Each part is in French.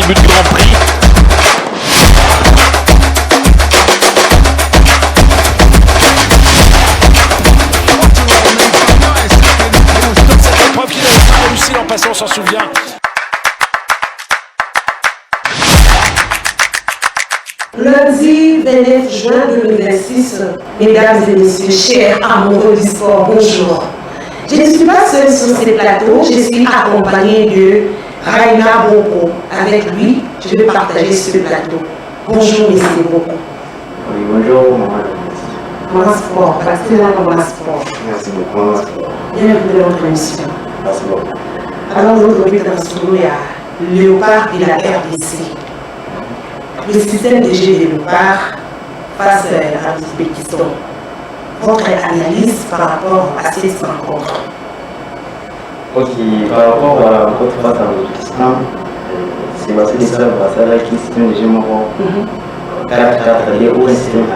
début de Grand Prix. Cette épreuve qui n'avait pas réussi l'an passé, on s'en souvient. Lundi 29 juin 2026, mesdames et messieurs, chers amoureux du sport, bonjour. Je ne suis pas seule sur ces plateaux, je suis accompagnée de Raina Boko. Avec lui, je vais partager ce plateau. Bonjour, monsieur Boko. Oui, bonjour, maman. Comment sport, parce que là, comment sport. Merci beaucoup, maman sport. Bienvenue dans notre émission. Merci beaucoup. Alors, notre but dans ce studio, il y a Léopard et la RDC. Le système de jeu de Léopard face à l'Ouzbékistan. Votre analyse par rapport à cette rencontre. Ok, par rapport à la rencontre face à l'Ouzbékistan, c'est Vassili Sall qui est système de jeu mort 4-4 ou un système à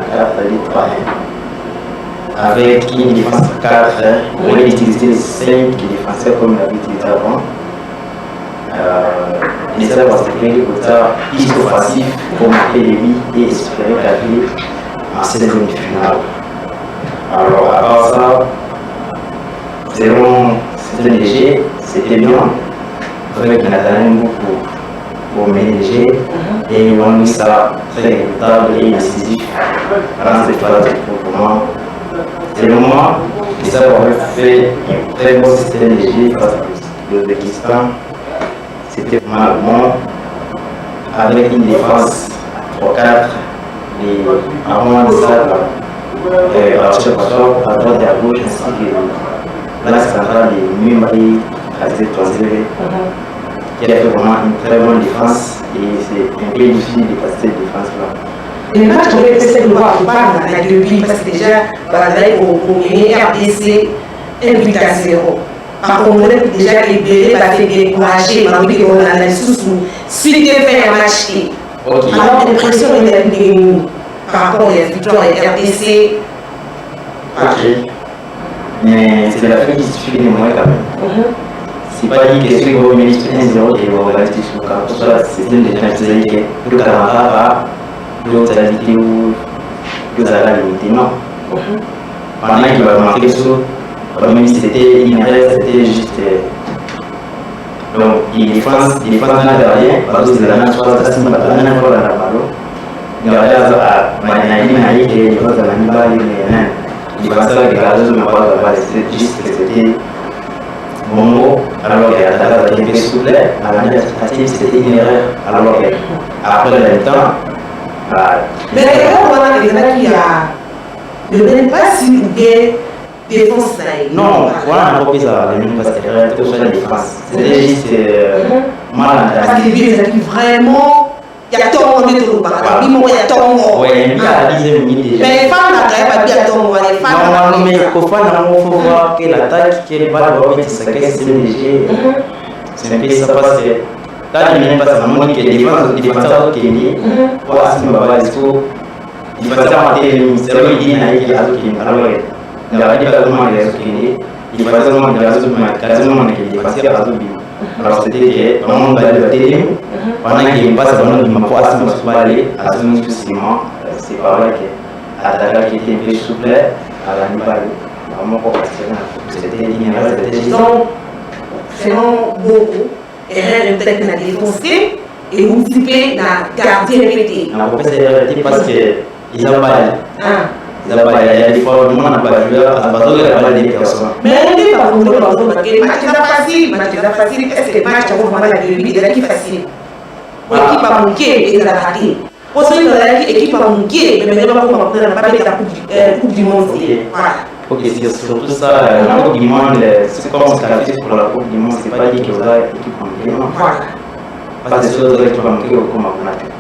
4-3-1. Avec une défense 4, on va utiliser les 5 défenseurs comme on avait utilisé avant. Les Sall va se créer le côté plus offensif pour marquer les buts et espérer arriver en 16e finale. Alors, à part ça, c'était léger, c'était bien. Avec Nathalie beaucoup pour mener le jeu. Et ils ont mis ça très résultable et incisif dans cette phase de moment. Selon moi, ils avaient fait un très bon système de jeu face à l'Ouzbékistan. C'était vraiment bon, avec une défense 3-4 et avant de ça, à droite et à gauche, ainsi que l'axe central de Mimari à cette troisième, qui a fait vraiment une très bonne défense et c'est un peu difficile de passer cette défense-là. Le match aurait été fait voir au bar dans la début parce que déjà, au premier RDC, 1 but à 0. Par contre, on est déjà libéré, parce que découragé, on a sous suite de faire un match. Alors, l'impression est de par rapport à la victoire et RDC. Ok. Mais c'est la fin qui suffit de moi quand même. C'est pas dit que ceux qui vont mener 1-0 et vont rester sur le camp. Pour ça, c'est une des choses que le Canada va, l'autre a dit où vous allez limiter. Non. Pendant qu'il va marquer sur, même si c'était une erreur, c'était juste. Donc, il défend là derrière, parce que c'est la même chose, ça c'est pas la même chose dans la balle. Il y a des qui est dans la balle, il va se regarder sur la balle, c'est juste que c'était bon, alors qu'il y a la balle qui était souple, à la tentative c'était une erreur, alors qu'après le temps, mais là, il y a qui a ne même pas si vous avez défense. Non, voilà, on a copié ça, les mêmes pas erreur, tout ça, la défense. C'était juste mal entendu. Parce qu'il y a vraiment. Il y a tant de méthodes, il y a tant de. Oui, il y a la 10e minute déjà. Mais les femmes, il y a tant de. Les femmes. Non, mais il faut voir que l'attaque, que le balle va mettre sa caisse, c'est léger. C'est un peu ça parce que. Là, il n'y a pas ça, on dit que les défenseurs qui est pour assumer le ball, il faut savoir que c'est vrai qu'il y a des gens qui alors il y a des gens qui il faut savoir que les gens qui dépassent alors c'était que dans le monde de la télé pendant qu'il passe dans le monde pour assumer ce ball à ce moment c'est pas vrai que l'attaque qui était un peu souple à la niveau vraiment pour passer c'était une erreur selon beaucoup erreur peut-être na défoncé et vous typez na gardien pété. Non, pourquoi c'est erreur parce que ils ont balle. Ils ont balle, il y a des fois où on n'a pas joué à la base de la balle des personnes. Mais on dit pas pour nous parce que match est facile, est-ce que le match a vraiment la début de l'équipe facile. L'équipe a manqué et elle a raté. Pour ceux qui l'équipe a manqué, mais maintenant on va pas mettre la coupe du monde. Voilà. Ok, c'est surtout ça, la Coupe du Monde, c'est comme on se qualifie pour la Coupe du Monde, c'est pas dit que vous avez l'équipe manquée, non. Voilà. Parce que c'est autre équipe manquée au comme on a fait.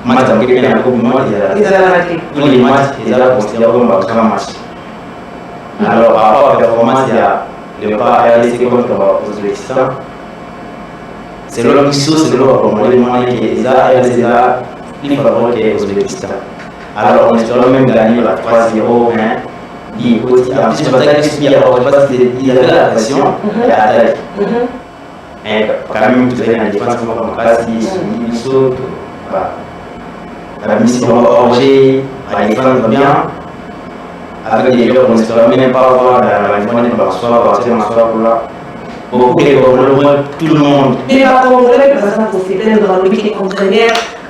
Match manqué dans la Coupe du Monde, tous les matchs, ils ont considéré comme un grand match. Alors, par rapport à la performance, il y a le pas RDC contre l'Ouzbékistan. C'est l'autre chose, c'est l'autre moment qui est RDC là, plus favorable que l'Ouzbékistan. Alors, on espère même gagner la 3-0. En plus, je pense qu'il avait la pression et l'attaque. Mais quand même, vous avez une défense comme Kasi, Nisso, la mission Orgé, la défense bien. Avec des joueurs qu'on ne saurait même pas voir la journée partir en soir pour là. Beaucoup les Congolais, tout le monde. Mais par Congolais, par exemple, on fait plein de randonnées qui est entraîneur.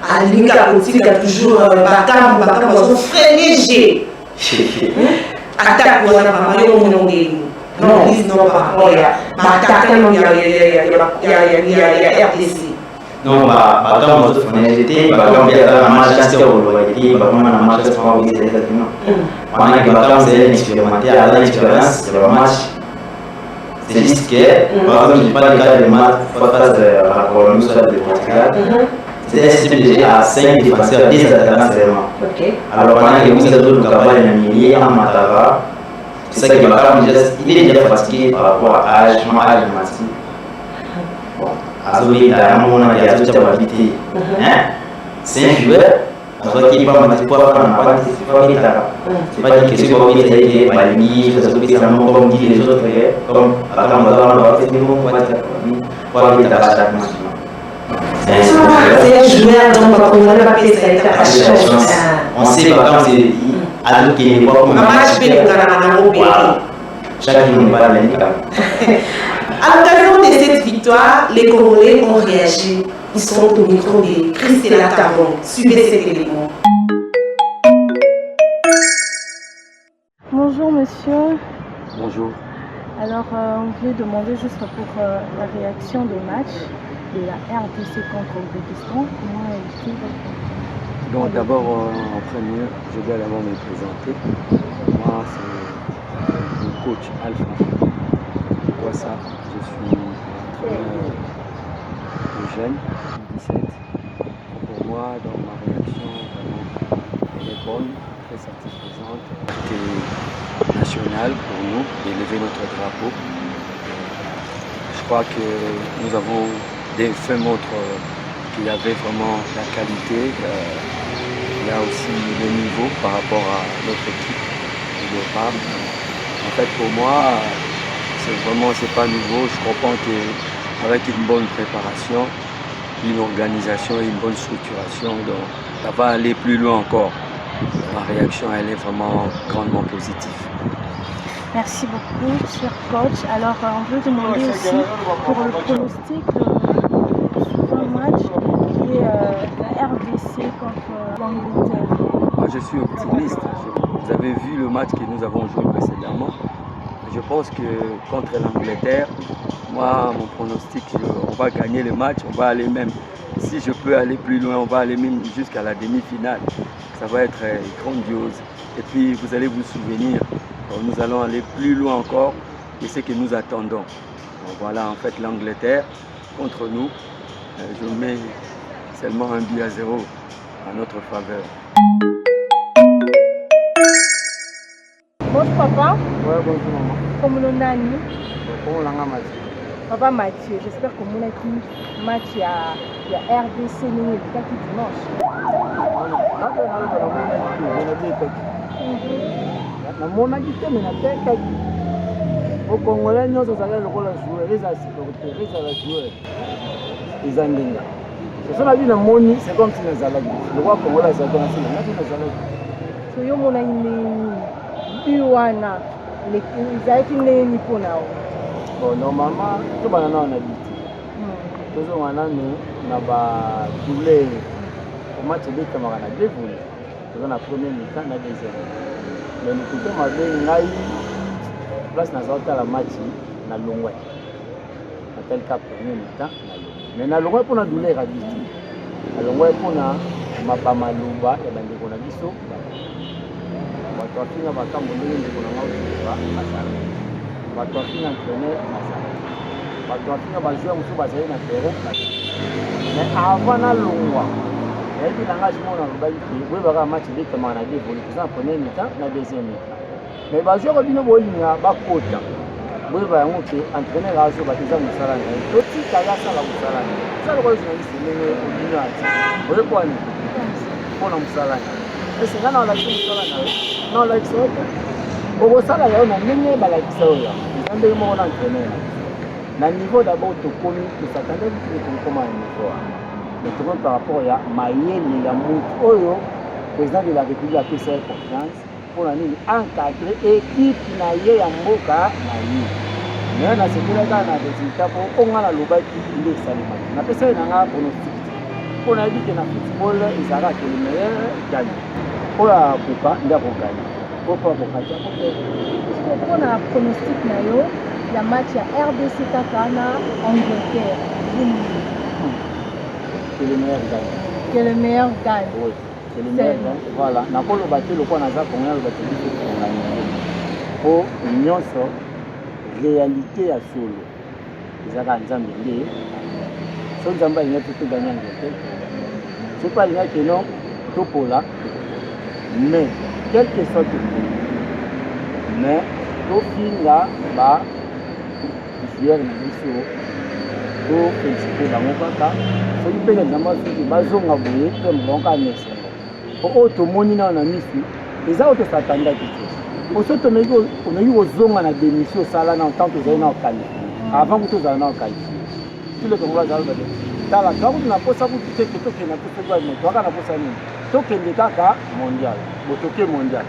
À la limite, à côté, il y a toujours Bakam, ils sont très légers. Attaque, on a pas mal de monde. Non, ils n'ont pas. Attaque, il y a RDC. Non, Bakam, on a été, Bakam, il y a un Manchester, Bakam, un Manchester, on a été exactement. Pendant que Bakam, c'est une expérience, c'est le match. C'est juste que, par exemple, je ne parle pas de match face à la Colombie, soit de Portugal. C'est un système déjà à 5 défenseurs, 10 attaquants seulement. Alors pendant que vous êtes d'autres capables de milliers en Matava, c'est ça qui va faire, il est déjà fatigué par rapport à l'âge, massif. Bon, à ce moment-là, à un moment, il y a tout à habité. C'est un joueur, parce qu'il n'est pas massif pour faire un appart, c'est pas qu'il c'est pas dire que c'est pas qu'il est Balmi, c'est pas qu'il est comme dit les autres, comme à la Matava, on va faire des mots pour qu'il est à chaque match. C'est un joueur donc on n'a pas payé sa chance. On sait pas quand c'est à l'autre qui n'est pas comme un match bien chaque jour n'est pas la même. À l'occasion de cette victoire, les Congolais ont réagi. Ils sont au micro de Christella Carbon. Suivez cet élément. Bonjour monsieur. Bonjour. Alors on voulait demander juste pour la réaction des matchs de la RDC contre Ouzbékistan. Comment a été votre... Donc d'abord en premier, je dois d'abord me présenter. Moi c'est le coach Alpha. Pourquoi ça? Je suis entraîneur de jeunes, 17. Pour moi, dans ma réaction, vraiment, elle est bonne, très satisfaisante. C'était national pour nous d'élever notre drapeau. Je crois que nous avons des faits montrent qu'il y avait vraiment la qualité, il y a aussi le niveau par rapport à notre équipe de femmes. En fait, pour moi, c'est pas nouveau. Je comprends qu'avec une bonne préparation, une organisation et une bonne structuration, donc, ça va aller plus loin encore. Ma réaction, elle est vraiment grandement positive. Merci beaucoup, cher coach. Alors, on veut demander aussi pour le pronostic sur un match qui est la RDC contre l'Angleterre. Moi, je suis optimiste. Vous avez vu le match que nous avons joué précédemment. Je pense que contre l'Angleterre, moi, mon pronostic, on va gagner le match, on va aller même, si je peux aller plus loin, on va aller même jusqu'à la demi-finale. Ça va être grandiose. Et puis, vous allez vous souvenir, nous allons aller plus loin encore et ce que nous attendons. Donc voilà, en fait, l'Angleterre contre nous, je mets seulement 1-0 à notre faveur. Bonjour papa. Ouais, bonjour maman. Comme le nani. Comment l'on a Mathieu? Papa Mathieu, j'espère que mon équipe match il y a RDC dimanche. namonaki te me natekaki okongolais nyonso ozalaki lokola joueur ezala supporter ezala joueur eza ndenge soso na bi namoni c'est comme si nazalaki lokola congolais azalaki nasi nati nazalaki soyo monaki ndeni bi wana ezalaki ndeni mpona yo bon normalement tobana nao na biti tozonga nanu na badouleur omatch ebetamaka na deux volley toza na premier mi-temps na deuxième. Mais nous pouvons avoir une place dans la match na Longwe. Na tel cas premier mi-temps na Longwe. Mais na Longwe pour na douleur à biti. Na Longwe pour na mapama luba ya bande kona biso. Bato afinga bakambo ndenge kona ngao ba masala. Bato afinga entraîneur masala. Bato afinga ba joueur musu bazali na terrain. Mais avant na Longwa et puis l'engagement dans le bal qui oui va match de comment on a dit pour le premier mi-temps la deuxième mi-temps mais ba joueur bino bolinga ba kota oui va monter entraîner la joueur ba teza musala na petit kala sala musala ça le rôle journaliste ndenge obina oui quoi ni pour na musala et c'est là dans la musala na non la exode au sala ya na ndenge ba la kisoya ndenge mo na entraîner Na niveau d'abord, tu connais, tu s'attendais que tu comment un niveau. Mais tu vois par rapport à Mayel, il y a Moutoyo, président de la République a fait sa confiance pour encadrer l'équipe qui a Mboka. Mais na sekela ka na résultat pour on a la loba qui est salima. Na pesa na pronostic. Pour na dit que na football Isara que le meilleur gagne. Pour la coupa ndia ko gagne. Pour pas ko kacha ko. Pour na pronostic na yo, la match ya RDC Takana Angleterre. Que le meilleur gagne. Que le meilleur gagne. Oui. Que le meilleur gagne. Voilà. Na ko lo battre le point na za combien le battre pour gagner. Pour union so réalité à solo. Ils ont ensemble les. Son zamba il y a tout gagné en fait. C'est pas rien que non tout pour là. Mais quel que soit tout. Mais tout fin là bah joueur na biso. Tout féliciter dans mon papa. C'est une belle zamba qui bazonga boye comme bonka nese. Pour auto monina na misi. Les autres s'attendent à quelque chose. Aussi, on a eu aux zones à la démission, ça là, en tant que vous avez qualifié. Avant que vous ayez qualifié. Tous les Congolais ont dit, dans la grande, on n'a pas ça pour tout ce que tu as fait, toi, on n'a pas ça. Tout ce qui est mondial, le mondial.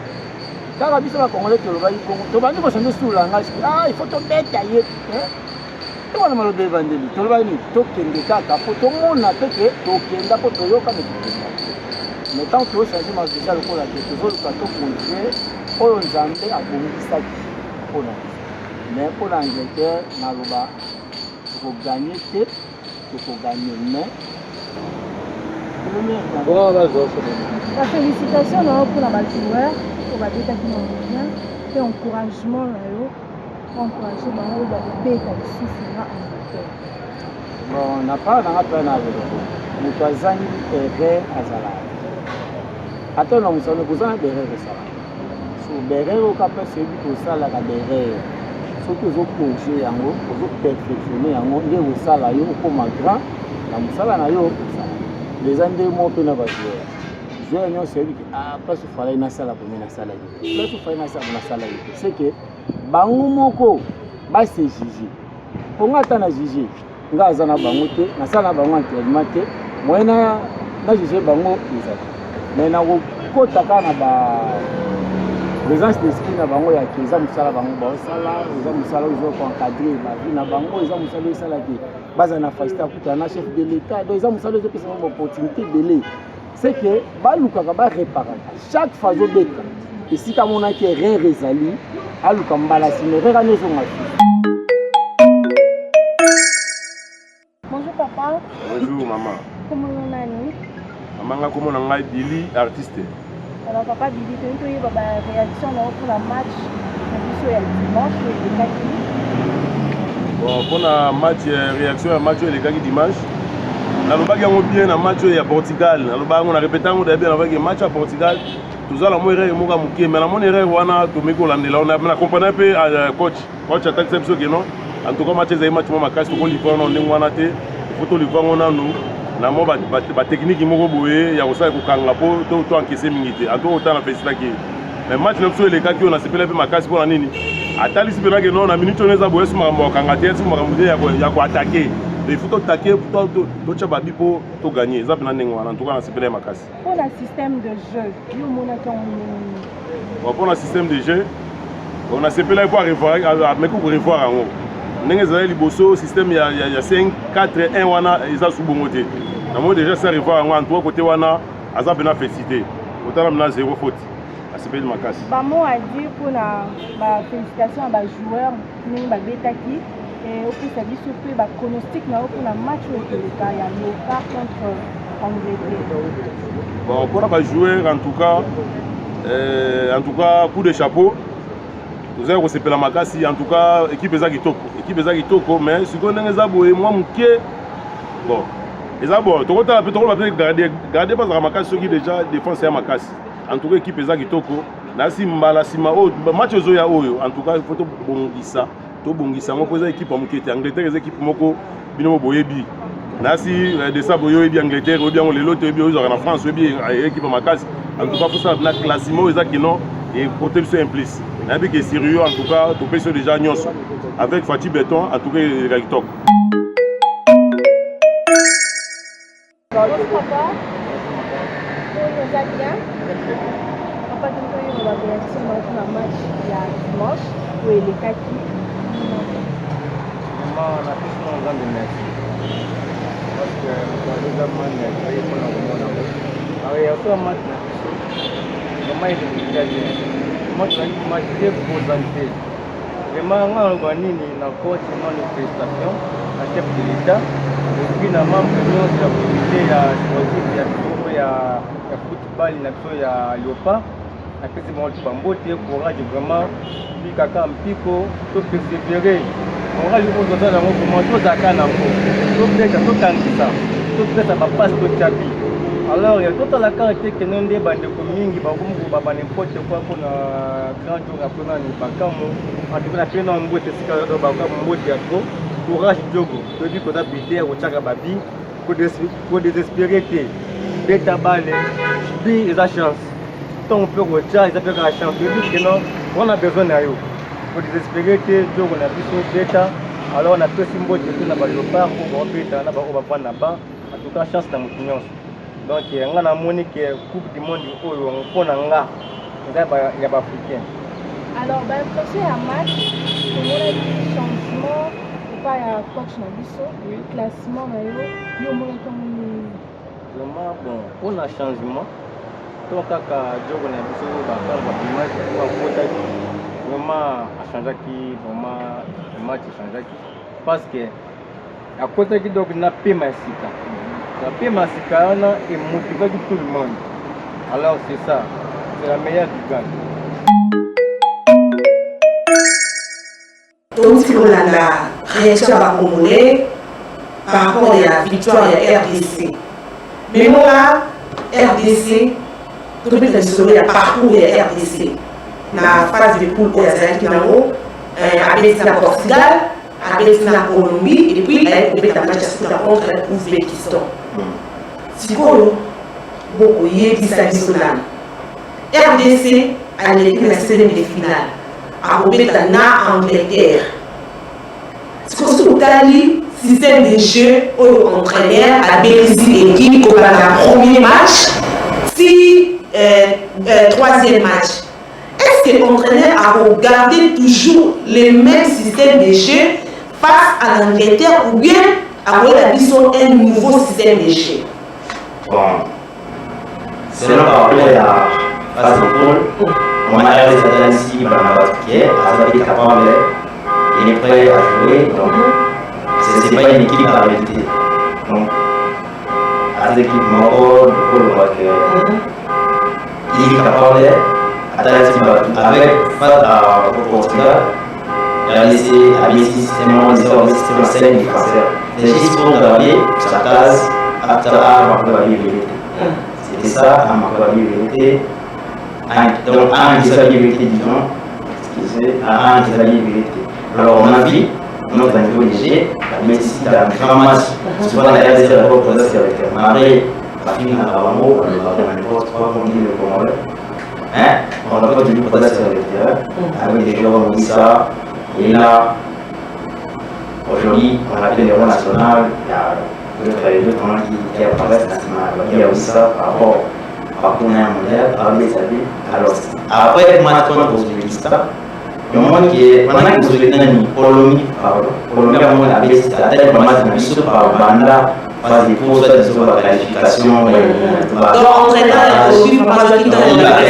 Quand on a vu ça, Congolais, tu vas dire, tu vas dire, sous la langage, ah, il faut te mettre ailleurs. Tu vas me le demander, tu vas dire, tout ce qui est pour tout le monde, tu vas dire, tout ce qui est pour tout le monde. Mais tant que tu as changé ma vie, le problème, tu veux le plateau continuer. Pour les Anglais, à pour mais pour l'Angleterre, pour gagner, pour gagner, mais la félicitation pour la joueur, pour la bêta qui nous vient, et encouragement encourager le bêta qui souffrira en Angleterre. Bon, on n'a pas dans la peine à nous. Nous avons des rêves à Zala. Attends, nous avons besoin de rêves à Zala. Berrer au capé c'est lui ça la berrer ce que vous projet yango vous perfectionner yango nde vous ça là yo comme grand na musala na yo les andé mo pe na ba joueur nyo c'est lui ah pas se fallait na sala pour na sala yo là tu fallait na sala yo c'est que bango moko ba se juger pour ngata na juger ngaza na bango te na sala bango entraînement te moyena na juger bango ezali mais na ko takana ba présence d'esprit na bango ya keza musala bango ba sala eza musala ozo ko encadrer ba vie na bango eza musala esala ke baza na facilité akuta na chef de l'état donc eza musala ozo pesa bango opportunité belé c'est que ba luka ba réparer chaque fois zo beta ici comme on a que rien rezali aluka mbala sime rera nezo ngafi. Bonjour papa. Bonjour maman. Comment on a nous? Maman comment on a Billy artiste. Alors papa Billy, tu as eu une réaction pour la match dimanche bon, pour la match réaction à match le gars dimanche. Dans le bac on bien na match à Portugal. Dans le bac on a répété on a bien avec match à Portugal. Tout ça la mo erreur mo ga muké mais la mon erreur wana to meko landela on a comprendre un peu coach attaque c'est que non. En tout cas match c'est match mo makasi ko lipo on ndenge wana te. Photo lipo on a nous. Na mo ba technique moko boye ya kosa ko kanga po to encaisser mingité en tout autant na fesila ki mais match n'opso les gars qui on a sepelé pe makasi pour nini atali sipena ke non na minute on eza boye suma mo kanga te suma mo ya ko attaquer mais il faut attaquer pour to tcha babi pour to gagner ça pena ndenge wana en tout cas na sepelé makasi pour le système de jeu yo mona ton pour le système de jeu on a sepelé pour revoir mais ko revoir en ndenge za liboso système ya 5-4-1 wana eza subongote na moi déjà ça revoir en trois côté wana aza bena félicité autant na zéro faute à sepelé makasi ba mot à dire pour la félicitation à ba joueur ni ba betaki et au plus ça dit surtout ba pronostic na pour la match au Québec ya Loka contre Angleterre. Bon pour ba joueur en tout cas coup de chapeau nous avons sepelé makasi en tout cas équipe eza kitoko mais ce qu'on a boye moi muké bon et ça bon tu vois garder pas à makasi qui déjà défense à makasi en tout cas équipe eza kitoko na si mbala sima o match zo ya oyo en tout cas il faut to bongisa mo poser équipe amukete Angleterre équipe moko bino boyebi na si de ça boyo ebi Angleterre ou bien on les l'autre ebi aux en France ebi équipe makasi en tout cas pour ça na classement eza qui non et protection implicite. Nabi que sérieux en tout cas, tout peut se déjà nyos avec Fatih Béton en tout cas les TikTok. Papa on va réaction dans la match il y a dimanche où il est kaki. Vraiment, on a tous nos grands merci. Parce que nous avons travaillé pour le monde. Alors, il y a aussi un match. Comment il est gagné? Moi, je suis un match très présenté. Vraiment, on a gagné dans le coach, dans les prestations, la chef de l'État. Et puis, dans le membre de la communauté, il y a sportif, il y a il y a football, il y a Léopard. Après, c'est bon, tu vas monter, courage, vraiment. Puis, caca, un pico, tout persévérer. On va lui dire dans le moment, tout à fait, tout peut-être, tout candidat, tout peut-être, ça passe tout chapi. Alors, il y a tout à la carte que nous avons des bandes de communes qui vont n'importe quoi pour un grand jour après nous bacamo. En tout cas, nous avons un beau test de bacamo, un beau théâtre. Courage, Diogo. Tu dis qu'on a bité au Tchagababi pour désespérer. Beta balle, puis ils ont chance. Tant on peut retirer, ils ont la chance. On a besoin de eux. Pour désespérer, Diogo on a vu son bêta. Alors on a fait symbole de tout le Léopard pour bêta, on va prendre là-bas. En tout cas, chance dans mon opinion. Donc, il y a une Coupe du Monde où on prend un gars. Il y a des Africains. Alors, procès à match, il y a des changements. Pas un coach dans le classement, il y a vraiment bon, pour le changement, donc quand Diogo on a vu vraiment a changé qui vraiment le match a changé parce que à côté qui donc n'a pas massika. La paix massika on est motivé tout le monde. Alors c'est ça, c'est la meilleure qui gagne. Donc si on a la réaction à Congolais par rapport à la victoire de RDC. Mais moi, RDC, tout le monde a parcours de RDC. Dans la phase de poule, il y a Zaki Nango, avec la Portugal, avec la Colombie, et puis avec la match contre l'Ouzbékistan. Si vous beaucoup y est RDC a été la scène de finale. À na Angleterre. C'est comme si vous avez système de jeu au entraîneur à Belgique équipe au premier match, si troisième match. Est-ce que l'entraîneur a regardé toujours le même système de jeu face à l'Angleterre ou bien a regardé un nouveau système de jeu? Bon, selon par rapport à la phase de poule, on a des ici qui est capable, il est prêt à jouer, donc ce n'est pas une équipe à réalité. Donc, à l'équipe Moro, il est capable avec face au Portugal, il a laissé à Messi systématiquement des systèmes défenseurs. C'est juste pour travailler sa case à la vérité. C'était ça, à ma vérité. Donc, un des vérités, disons, un des vérités. Alors, on a vu notre niveau léger, mais si tu as un grand match, souvent la RDC va proposer ce avec un marée, la fin à la mot, on va faire n'importe quoi, comme dit le Congolais. On n'a pas de proposer ce avec des joueurs comme ça. Et là, aujourd'hui, on a fait l'Euro national, il y a d'autres gens qui apparaissent national, il y a aussi ça par rapport à mondial, avec les avis. Alors, après le match contre l'Ouzbékistan, il y a un moment qui est, pendant que vous êtes dans une Colombie, a un moment avec cette tête, le match de par Banda, phase de course, de qualification. Donc, entraîneur est aussi pour le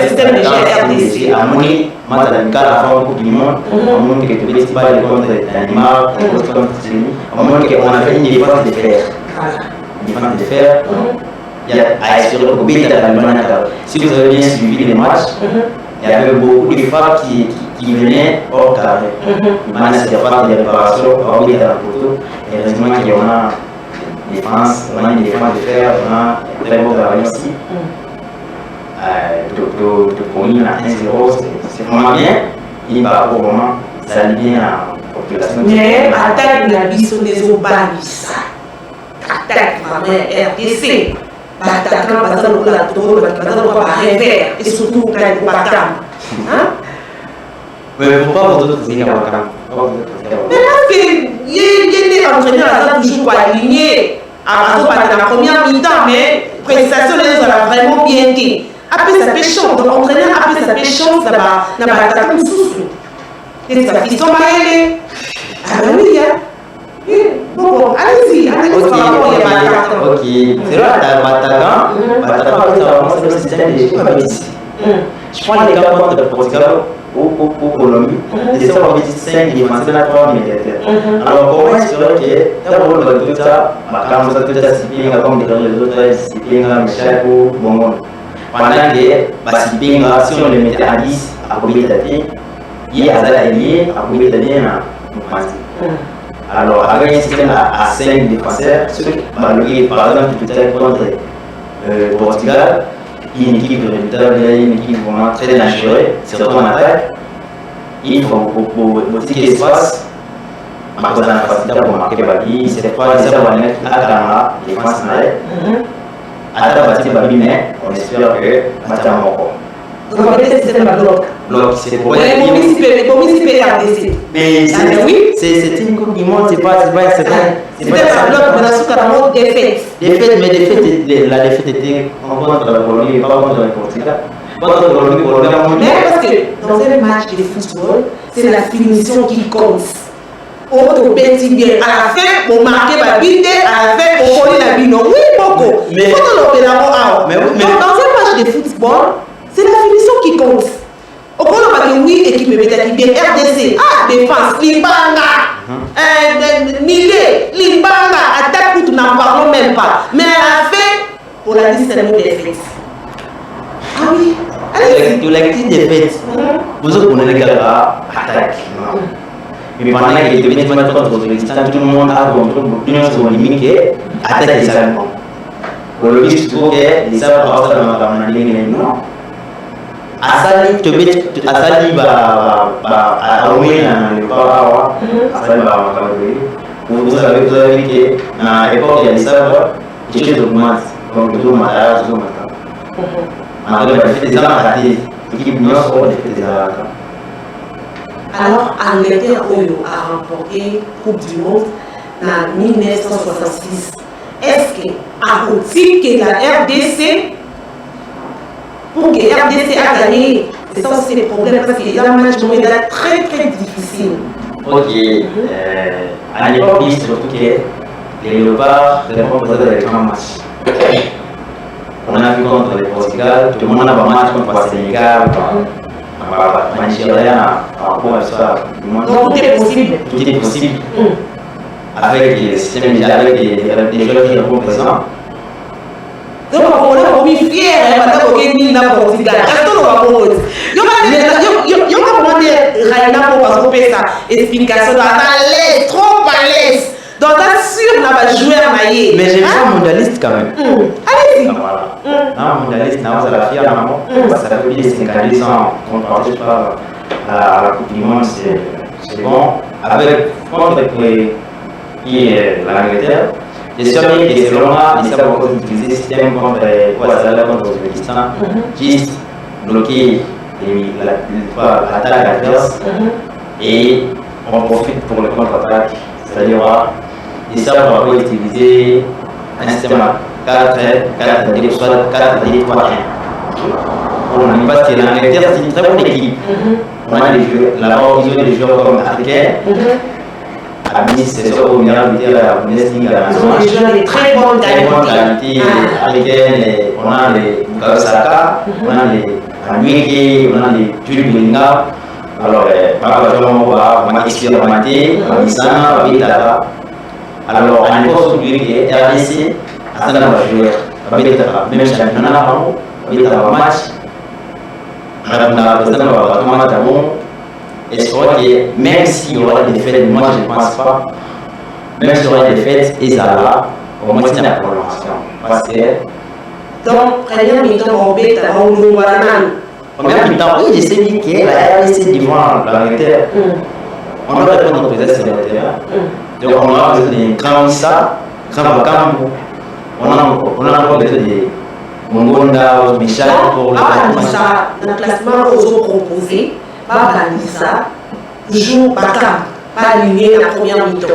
système de GRDC. À mon avis, match amical à la fin Coupe du Monde, à mon avis, que le festival contre l'animal, contre Tseni, à mon avis, on a fait une défense de fer. Une défense de fer. Il y a à assurer au Beta d'Allemagne. Si vous avez bien suivi les matchs, il y avait beaucoup de frappes qui venaient hors carré. Maintenant, c'est des frappes de réparation par Beta la photo. Et heureusement qu'il y en a défense, on a une défense de fer, on a un très beau travail ici. De Pony à 1-0, c'est vraiment bien. Il va vraiment s'aligner à la population. Mais attaque la bison des Obanissa. Attaque vraiment RDC. Batacan, Bazan, la Toro, Bazan, revers, et surtout quand il Batam. Mais pourquoi vous autres vous êtes à Wakam? Mais parce qu'il y a des entraîneurs toujours alignés à la première mi-temps, mais prestation les a vraiment bien été. Après ça fait chance, donc entraîneur après ça fait chance, ça va attaquer le sous. Et ça fait son maïlé. Ah ben oui, hein. Bon, allez-y, Ok, c'est vrai, Batacan, ça va commencer le système des choses. Je prends les gars contre le Portugal au Colombie, et ça va visiter 5 défenseurs à 3 militaires. Alors, comment est-ce que d'abord tout ça, quand ça tout ça discipline comme les autres disciplines, Michel ou Bongon. Pendant que discipline, si on les mettait à 10 à Kobitati, il y a des alliés à Kobitati en France. Alors, avec un système à 5 défenseurs, par exemple, peut-être contre Portugal, une équipe redoutable, une équipe vraiment très naturelle, surtout en attaque. Il faut beaucoup d'espace, parce qu'on a la facilité pour marquer Babi, c'est pas ça va mettre à la défense en l'air. À la bâtie Babi, mais on espère que Babi a encore. Donc, on va mettre le système à bloc. Bloc, c'est pour RDC. Mais c'est une coupe du monde, c'est pas un bloc, on a sous défaite. La défaite était contre la Colombie et pas contre le Portugal. Contre la Colombie, mais parce que dans un match de football, c'est la finition qui compte. On petit bien. À la fin, on marque la bite, à la fin, on connaît la bite. Oui, beaucoup. Mais dans un match de football, c'est la finition qui compte. Au point où oui, équipe peut-être bien RDC, défense, Limbanga, Limbanga, attaque, nous n'en parlons même pas. Mais à la fin, on a dit c'est le mot défaite. Ah oui, allez-y. Tu l'as dit défaite. Vous autres, on est les gars, attaque. Mais pendant qu'il y a des matchs contre l'Ouzbékistan, tout le monde a contre l'opinion sur le limite et attaque les Allemands. Pour le but, je trouve que les Allemands vont dans la ligne, non. Asali vous savez qu'à l'époque il y a des serveurs qui étaient augmentés comme le mariage ou des armes l'équipe des alors Angleterre a remporté Coupe du Monde en 1966. Est-ce que à côté que la RDC pour que RDC a gagné, c'est ça aussi le problème parce qu'il y a un match très très difficile. Ok, à l'époque, surtout que les Léopards remportent les grands matchs. On a vu contre le Portugal, tout le monde a un match contre le Sénégal, le Nigeria, donc tout est possible. Tout est possible. Avec des systèmes, avec des joueurs qui sont présents. Donc, on est mis fiers, on est mis dans le Portugal. Restons dans le monde. Il y a comment dire, Raina pour passer ça. Explication, à l'aise, trop à l'aise. Donc, sûr, on va jouer à Maillé. Mais j'ai un mondialiste quand même. Allez-y. Voilà. Non, mondialiste, non, ça la fière, maman. Ça fait plus de 50 ans qu'on participe à la Coupe du Monde, c'est bon. Avec contre l'Angleterre. Je suis sûr que selon moi, ils savent encore utiliser le système contre l'Ouzbékistan, juste bloquer l'attaque adverse et on profite pour le contre-attaque. C'est-à-dire, ils savent encore utiliser un système à 4-2, soit 4-2-3-1. Parce que l'Angleterre, c'est une très bonne équipe. On a des joueurs, là-bas, ils ont des joueurs comme africains. À Nice, c'est sûr, on a invité la Bundesliga. On a des très bonnes qualités africaines. On a les Bukasaka, on a les Anouéké, on a les Jules Bellingham. Alors, on va expérimenter, on va descendre, on va alors, à l'époque, on dit que RDC, on va jouer, on va même championnat, on va match. On va et je crois que même s'il y aura des défaites, moi je ne pense pas, même s'il y aura des défaites, et ça va, au moins c'est la prolongation. Parce que. Donc, première mi-temps, on bête avant le Wanaman. Première mi-temps, oui, je sais bien que la RDC devant l'Angleterre, on doit répondre aux présences sur le terrain. Donc, on a besoin d'un grand Issa, grand Bakambu, on a encore besoin de Mongonda, Michel pour le classement aux autres proposés, pas Banissa, toujours Bakam, pas aligné la première mi-temps.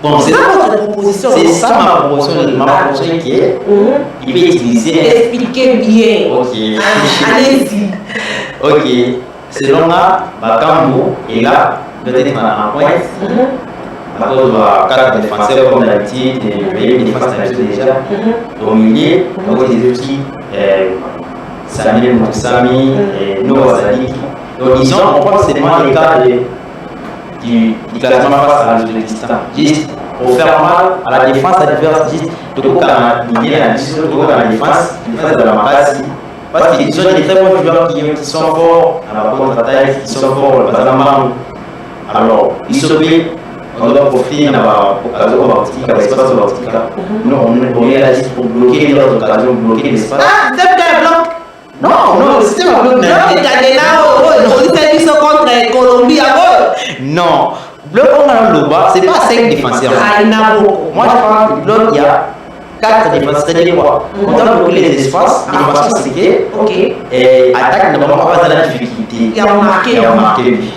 Bon, c'est ça votre proposition. C'est ça ma proposition qui est. Il peut utiliser. Expliquez bien. Ok. Allez-y. Ok. Selon moi, Bakambo est là, peut-être en pointe. À cause de 4 défenseurs comme d'habitude, et défense d'habitude déjà. Au milieu, à cause des outils, Samuel Moussami et Noah Zadik. Donc disons, on prend seulement les cas du classement face à l'Ouzbékistan. Juste pour faire mal à la défense adverse, juste de quoi il y a la défense de la Makassi. Parce qu'ils sont des très bons joueurs qui sont forts à la contre-attaque, qui sont forts par exemple. Alors, ils sont on doit profiter de l'espace bautique. Nous, on est là juste pour bloquer les occasions, bloquer l'espace. Ah, c'est un bloc. Non, c'est pas un bloc. Contre Colombie. Non, bloc on a le bas, c'est pas 5 défenseurs. Moi je parle du bloc, il y a 4 défenseurs, c'est-à-dire quoi? On doit bloquer les espaces, les défenseurs séqués, et attaque ne va pas dans la difficulté. Il y a marqué. Oui.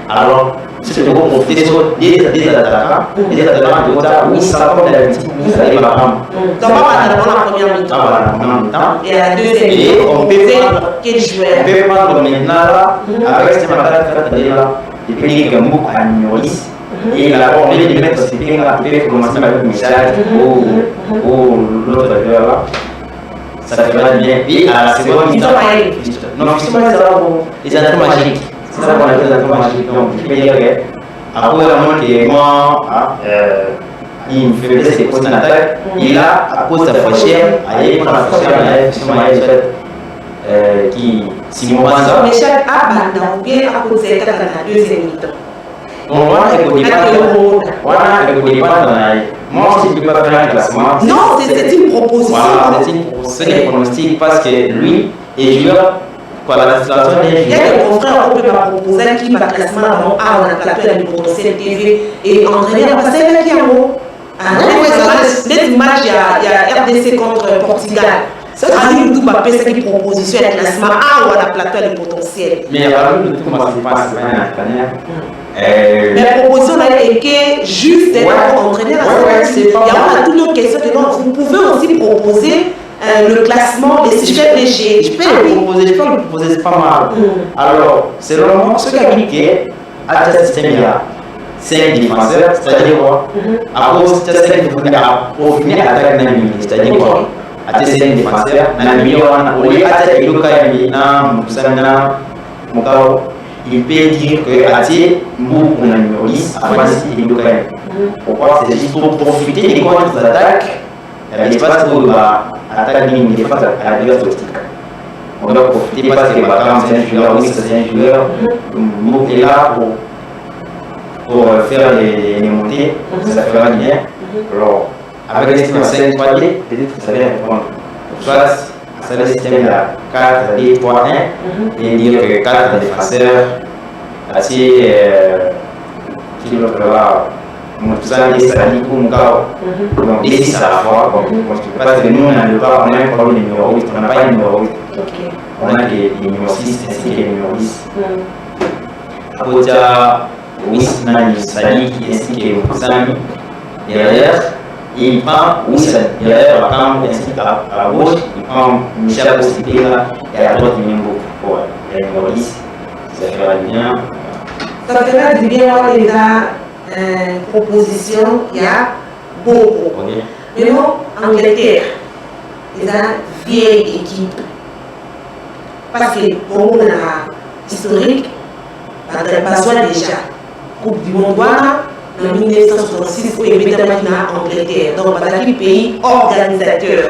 Alors, c'est de profiter sur des attaquants de Gota, oui, ça comme d'habitude, vous allez par exemple. Donc, on va dans la première mi-temps. Et la deuxième mi-temps, on peut quel joueur? On peut prendre maintenant là, avec cette matin, des pays comme Mouk à Nioris, et là, on vient de mettre ces pays là, on peut commencer avec Michel ou l'autre joueur là. Ça fera bien. Et à la seconde mi-temps, non, justement, c'est là pour les entraînements magiques. C'est ça qu'on appelle les entraînements magiques. Donc, je peux dire que, après, moi, il me fait blesser les postes en attaque. Et là, à cause de la fraîcheur, il y a une fraîcheur qui, si mon banza. Mais chaque abandon, ou bien à cause de la deuxième mi-temps. Bon, moi, je ne connais pas dans la. Moi, je ne peux pas faire un classement. Non, c'est une proposition. Voilà, c'est une pronostic parce que lui est joueur. La situation il y a des confrères on peut pas proposer qui va classement dans A, on a plateau du potentiel TV et entraîner la passer qui en haut. Les matchs, il y a RDC contre Portugal. Ça veut dire que c'est une proposition de classement A ou on a plateau du potentiel. Mais alors, nous ne commençons pas à se faire un entraîneur. La proposition est que juste d'être entraîné la sélection. Il y a toute une question de non. Vous pouvez aussi proposer le classement des sujets légers. Je peux le proposer, c'est pas mal. Alors, selon moi, ce qui a indiqué à ce système, il y a 5 défenseurs, c'est-à-dire quoi? À cause de 5 défenseurs, pour finir attaquer dans le milieu, c'est-à-dire quoi? À ces 5 défenseurs, dans le milieu, on lieu d'attaquer le cas, il peut dire que à ces mots, on a numéro 10, à Francis et le cas. Pourquoi? C'est juste pour profiter des contre-attaques. L'espace où attaque une défense à la diverse optique. On doit profiter parce que Bakam c'est un joueur, oui c'est un joueur. Mouk est là pour faire les montées, ça fera bien. Alors, avec le système 5 3D, peut-être que ça va répondre. Soit ça le système là 4 D 3 1 et dire que 4 défenseurs assez qui le fera. Moussan et Sadi Koumkao. Donc, ici, ça la fois. Parce que nous, on n'a pas un problème de numéro 8. On n'a pas de numéro 8. On a des numéros 6 ainsi que des numéros 10. À côté de Wisman Sadi ainsi que Moussan, derrière, il prend Wisman. Derrière, ainsi qu'à gauche, il prend Michel Boussipéla et à droite, il met beaucoup. Il y a le numéro 10. Ça fera du bien. Ça fera du bien, les gars. Proposition, il y a beaucoup. Mais non, Angleterre, ils ont une vieille équipe. Parce que pour nous, historique, pas déjà. Coupe du Monde, en 1966, pour évidemment en Angleterre. Donc, pas un pays organisateur.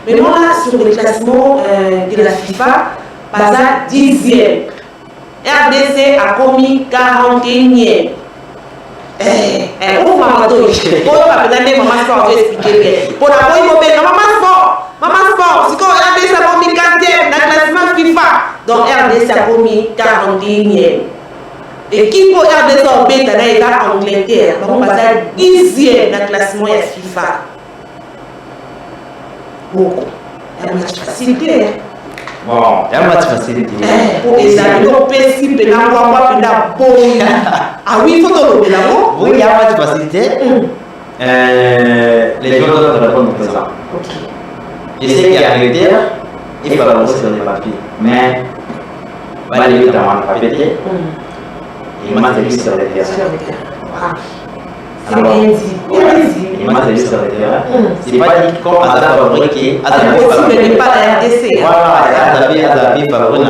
Mais moi, là, sur le classement de la FIFA, Baza 10e. RDC a commis 41e. On va expliquer bien. Pour la maman sport, si on RDC a commis 4e dans le classement FIFA, donc RDC a commis 41e. Et qui pour RDC a commis dans Angleterre, on va dire 10e dans le classement FIFA. beaucoup. Il y a un match facilité. Bon, il y a un match facilité. Pour les amis, on peut s'y péter, on va faire ah oui, il faut te le oui, il y a un match facilité. Les joueurs doivent répondre présent. Je sais qu'à Angleterre, il faut avancer sur les papiers. Mais, il va aller dans le papier. Et match de sur le terrain. C'est bien dit. Il m'a dit sur le terrain. C'est pas dit comme Azar fabriqué. C'est possible, mais pas la RDC. Voilà, Azar fabriqué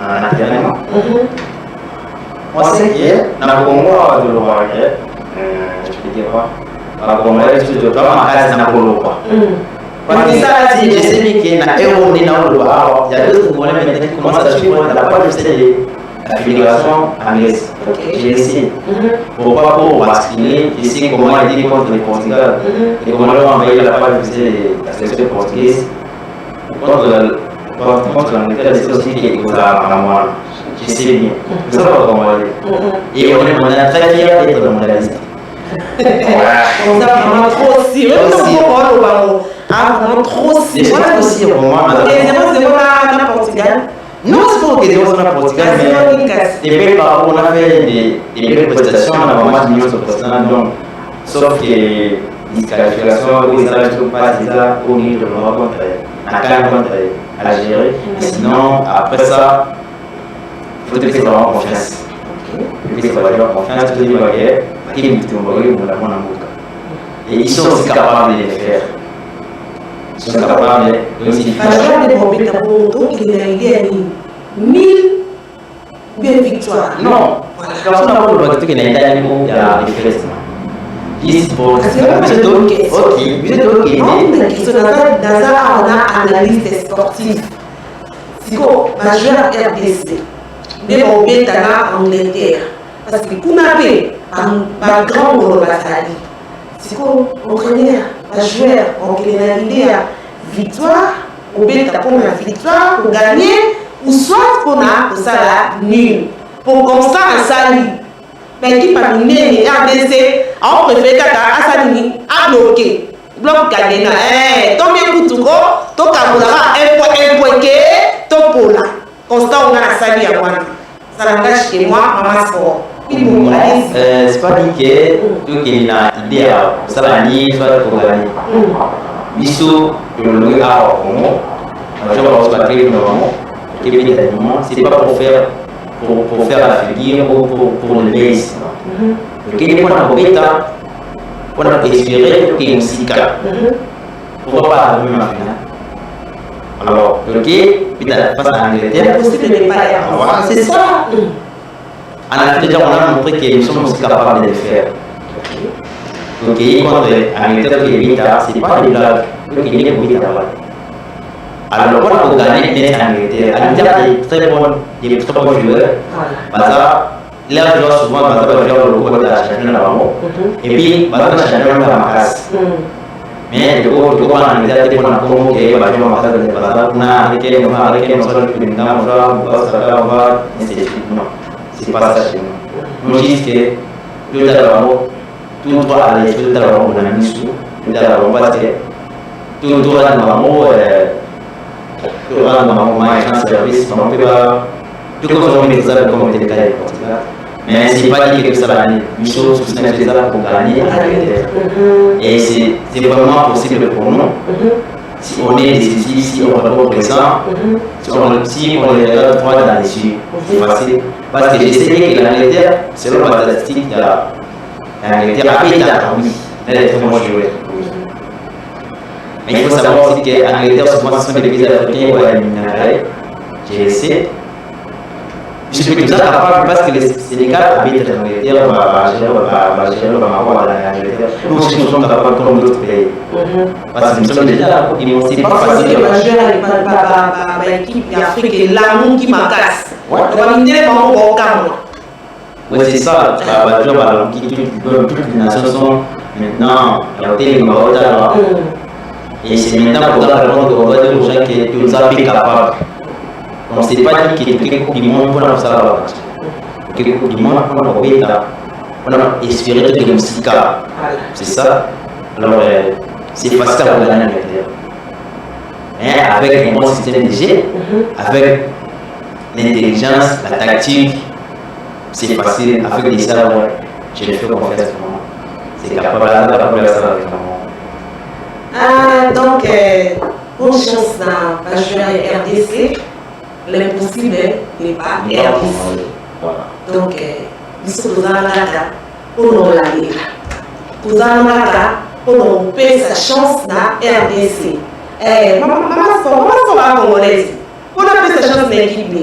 un entraînement. On sait que dans le Congo, je le vois, je peux dire quoi. Dans le Congo, je peux dire quoi, mais dans le Congo, parce que ça, je sais que dans l'Euro, il y a d'autres Congolais maintenant qui commencent à suivre la part de la fédération anglaise. J'ai essayé. Pourquoi pour basculer, je sais comment il dit contre le Portugal. Et comment on a envoyé la part de la sélection portugaise. Contre l'Angleterre, c'est aussi qu'il y a moi. Je sais bien. Je sais pas comment aller. Et on est très fiers d'être dans mon liste. On a vraiment trop sérieux. Vraiment trop sérieux. C'est aussi pour moi. Et c'est pas Portugal. Non, c'est pas que c'est pas Portugal, mais depuis par on a fait des belles prestations, on a vraiment mis sur personnel, donc sauf que disqualification, où ils arrivent pas déjà au niveau de l'Europe contre Algérie. Sinon, après ça, il faut que ça va en confiance. Et puis ça va avoir confiance, tout le monde va gagner, qui est et ils sont aussi capables de les faire. Ils sont capables de aussi faire. Il a gagné 1000 victoires. Non, parce qu'on a pas le droit de qu'il y a des fesses. Ici, pour ok. Dans ça, on a analyste sportif. C'est quoi, majeur RDC. Mais on est en Angleterre. Parce que pour n'avoir un grand rôle à Sali. C'est quoi, entraîneur, joueur, on a l'idée à victoire, on peut pour la victoire, pour gagner, ou soit pour ça nul. Pour comme ça, à Sali. Mais qui parmi les RDC, on préfère qu'à Sali, à bloquer. Bloc gagné. Tant bien pour tout, ton Kamoula, un point, ton Pola. Constant, on a la Sali à moi. Ça n'engage que moi, maman sport. C'est pas dit que tout qu'il a idée à ça la ligne soit pour gagner. Bissou, le loup à Congo, je vais vous battre normalement. C'est pas pour faire la figure ou pour le base. Donc il faut on a espéré qu'il y ait une cicatrice. Pourquoi pas arriver à finale? Alors, ok, puis face à l'Angleterre, c'est ça. En Afrique, on a montré que nous sommes aussi capables de le faire. Donc, contre l'Angleterre qui est 8 ans, ce n'est pas des blagues. Donc, il est pour 8 ans. Alors, pour gagner l'Angleterre, l'Angleterre est très bonne, il y a de très bons joueurs. Parce que les joueurs souvent, parce que les joueurs le côté de la championnat là-bas. Et puis, parce que la championnat est ma casse. Mais le coup, en Angleterre, il y a un Congo qui est ma casse de la on a arrêté, on a le président, on va, ainsi de suite. Non. C'est pas ça chez nous. Nous disons que tout doit aller, tout doit avoir un ami sous, tout doit avoir un basket, tout doit avoir un service, on peut pas, tout comme on met ça comme tel cas de Portugal. Mais c'est pas dit que ça va aller. Une chose, c'est que ça pour gagner à l'Angleterre. Et c'est vraiment possible pour nous. Si on est décisif, si on est présent, si on est droit dans les yeux, c'est facile. Parce que je sais que l'Angleterre, selon ma statistique, l'Angleterre a été à oui, elle est très bon joueur. Mais il faut savoir aussi que l'Angleterre, souvent, ce sont des pays africains ou éliminatoires. J'ai essayé. Je suis déjà capable parce que le Sénégal habite en Angleterre, va gérer l'Angleterre. Nous aussi, nous sommes capables comme d'autres pays. Parce que nous sommes déjà là, c'est pas facile. L'équipe d'Afrique est l'amour qui m'agace. Oui, c'est ça. Toutes les nations sont maintenant les Marocains. Et c'est maintenant pour répondre aux gens qui nous ont fait capables. On ne s'est pas dit qu'il y a quelques du monde pour nous savoir. Quelques du monde pour nous aider. On a espéré que nous sommes capables. C'est ça. Alors, c'est facile à gagner à l'intérieur. mais avec un bon système de jeu, avec l'intelligence, la tactique, c'est facile. Avec ça, je le fais confiance vraiment. C'est capable de faire ça avec moi. Donc, bonne chance dans la jouer RDC. L'impossible n'est pas RDC. Donc, nous sommes dans la Gaga pour nous l'aller. Nous allons la Gaga pour nous payer sa chance dans RDC. Maman, va congolaise. Pour nous payer sa chance dans l'équipe.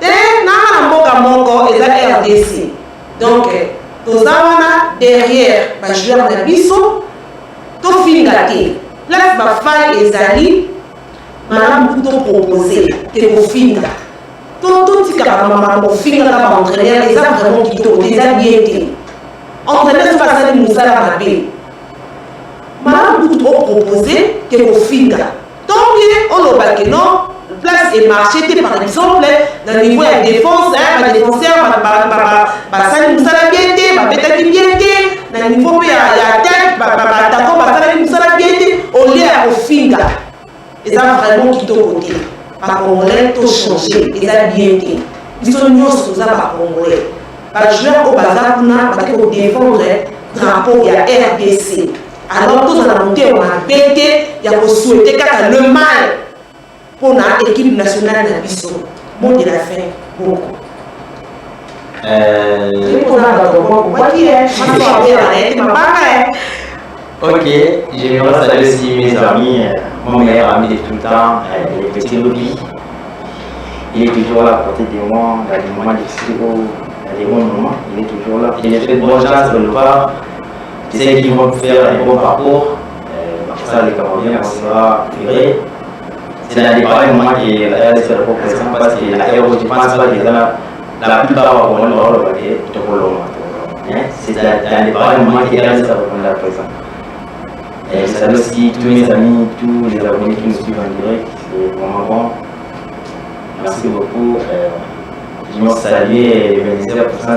Et la RDC. Donc, nous allons derrière le joueur de Bissot. Tout fin gâté. Place ma faille et Zali, madame plutôt proposé que vous finga. Tout ce que maman finga dans l'entraîneur, les a vraiment quitté, les a bien été. Entraîneur, c'est pas ça de nous à ma belle. Madame plutôt proposé que vous finga. Donc, on a que non, place et marché, par exemple, dans le niveau de défense, ma défenseur, ma salle nous a bien été, ma bête qui bien été. Dans le niveau de l'attaque, attaquant, nous allons bien été au lieu au finga. Ils ont vraiment quitté au côté. Par Congolais, tout changé. Ils ont bien été. Ils sont nous sur ça par Congolais. Par joueur au bazar, pour défendre le drapeau, il y a RDC. Alors, tous en monté, on a bêté, il y a souhaité qu'à le mal pour l'équipe nationale de Bissot. Mot de la fin, beaucoup. Ok, j'aimerais saluer aussi mes amis, mon meilleur ami de tout le temps, le petit Ruby. Il est toujours là à côté de moi, dans les moments difficiles, dans les bons moments, il est toujours là. Il est fait de bonne chance de le voir. Je sais qu'ils vont faire un bon parcours. Pour ça, les Camerounais, on sera livrés. C'est dans les pareils moments que la RDC est représentée parce que la RO, je pense pas qu'ils ont la plupart vont le paquet, c'est dans les pareils moments que la RDC est représentée. Et je salue aussi tous mes amis, tous les abonnés qui nous suivent en direct. C'est vraiment bon. Merci beaucoup. Je me salue et les bénéficiaires pour ça.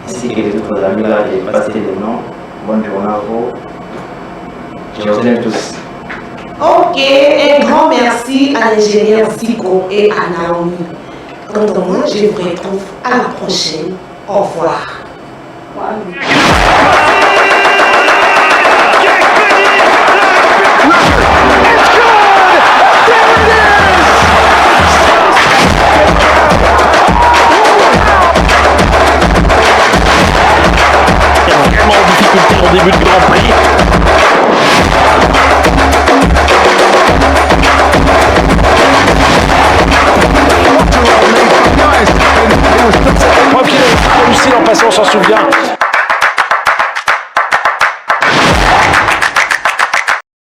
Ainsi que les autres amis là, je vais pas citer les noms. Bonne journée à vous. Je vous aime tous. Ok, un grand merci à l'ingénieur Zico et à Naomi. Quant à moi, je vous retrouve à la prochaine. Au revoir. Vraiment en difficulté au début de Grand Prix. Réussi en passant, on s'en souvient.